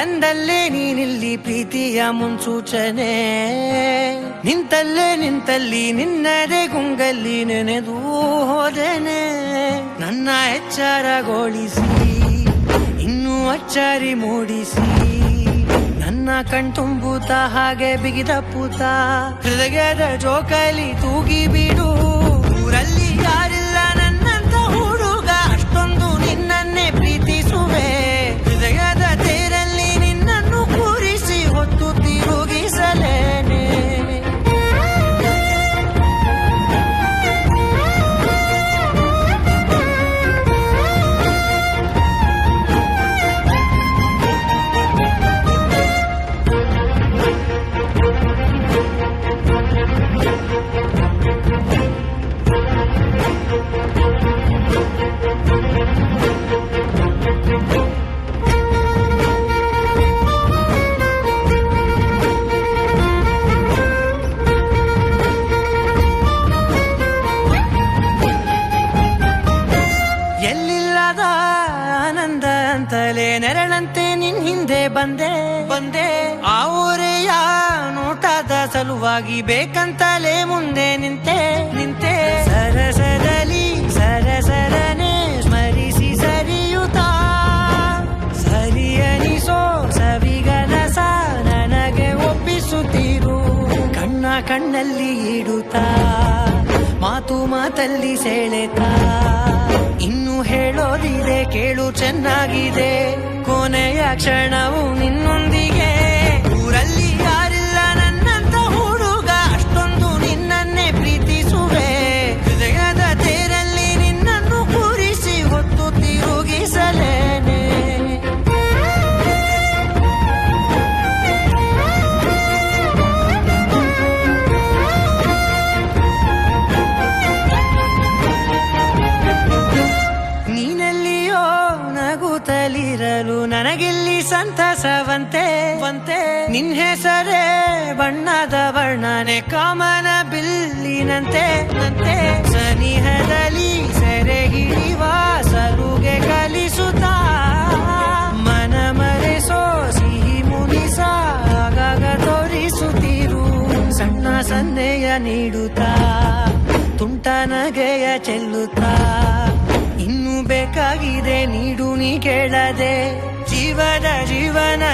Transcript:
ಎಂದಲ್ಲೇ ನೀನಿಲ್ಲಿ ಪ್ರೀತಿಯ ಮುನ್ಸೂಚನೆ, ನಿಂತಲ್ಲಿ ನಿನ್ನದೇ ಗುಂಗಲ್ಲಿ ನೆನೆದು ಹೋದೆನೆ. ನನ್ನ ಎಚ್ಚರಗೊಳಿಸಿ ಇನ್ನೂ ಅಚ್ಚರಿ ಮೂಡಿಸಿ, ನನ್ನ ಕಣ್ತುಂಬುತ್ತ ಹಾಗೆ ಬಿಗಿದಪ್ಪುತ್ತ ಹೃದಯದ ಜೋಕಾಲಿ ತೂಗಿ ಬಿಡು. ಊರಲ್ಲಿ ಯಾರಿಲ್ಲ ನನ್ನಂತ ಹುಡುಗ, ಅಷ್ಟೊಂದು ನಿನ್ನನ್ನೇ ಪ್ರೀತಿಸುವೆ. ಹೃದಯದ ತೇರಲ್ಲಿ ನಿನ್ನನ್ನು ಕೂರಿಸಿ ಹೊತ್ತು ತಿರುಗಿಸಲೇನೆ. ಎಲ್ಲಿಲ್ಲದ ಆನಂದ ಅಂತಲೇ ನೆರಳಂತೆ ನಿನ್ ಹಿಂದೆ ಬಂದೆ. ಆ ಊರೆಯ ನೋಟದ ಸಲುವಾಗಿ ಬೇಕಂತಲೇ ಮುಂದೆ ನಿಂತೆ. ಸರಸರನೆ ಸ್ಮರಿಸಿ ಸರಿಯುತ್ತಾ, ಸರಿಯನಿಸೋ ಸವಿಗನಸ ನನಗೆ ಒಪ್ಪಿಸುತ್ತೀರು. ಕಣ್ಣಲ್ಲಿ ಇಡುತ್ತಾ, ಮಾತಲ್ಲಿ ಸೆಳೆತಾ, ಇನ್ನು ಹೇಳೋದಿದೆ ಕೇಳು ಚೆನ್ನಾಗಿದೆ. ಕೊನೆಯ ಕ್ಷಣವು ನಿನ್ನೊಂದಿಗೆ. ಊರಲ್ಲಿ ಯಾರಿಲ್ಲ ನನ್ನಂತ ಹುಡುಗ, ಅಷ್ಟೊಂದು ನಿನ್ನನ್ನೇ ಪ್ರೀತಿಸುವೆ. ಹೃದಯದ ತೇರಲ್ಲಿ ನಿನ್ನನ್ನು ಕೂರಿಸಿ ಹೊತ್ತು ತಿರುಗಿಸಲೇನೆ. ನಗುತ್ತಲಿರಲು ನನಗಿಲ್ಲಿ ಸಂತಸವಂತೆ. ನಿನ್ ಹೆಸರೇ ಬಣ್ಣದ ವರ್ಣನೆ ಕಾಮನ ಬಿಲ್ಲಿನಂತೆ. ಸನಿಹದಲ್ಲಿ ಸೆರೆ ಹಿಡಿವ ಸಲುಗೆ ಕಲಿಸುತ್ತಾ, ಮನ ಮರೆಸೋ ಸಿಹಿ ಮುಗಿಸ ಆಗಾಗ ತೋರಿಸುತ್ತೀರು. ಸಣ್ಣ ಸನ್ನೆಯ ನೀಡುತ್ತಾ, ತುಂಟ ನಗೆಯ ಚೆಲ್ಲುತ್ತಾ, ಇನ್ನು ಬೇಕಾಗಿದೆ ನೀಡು ನೀ ಕೇಳದೆ. ಜೀವನ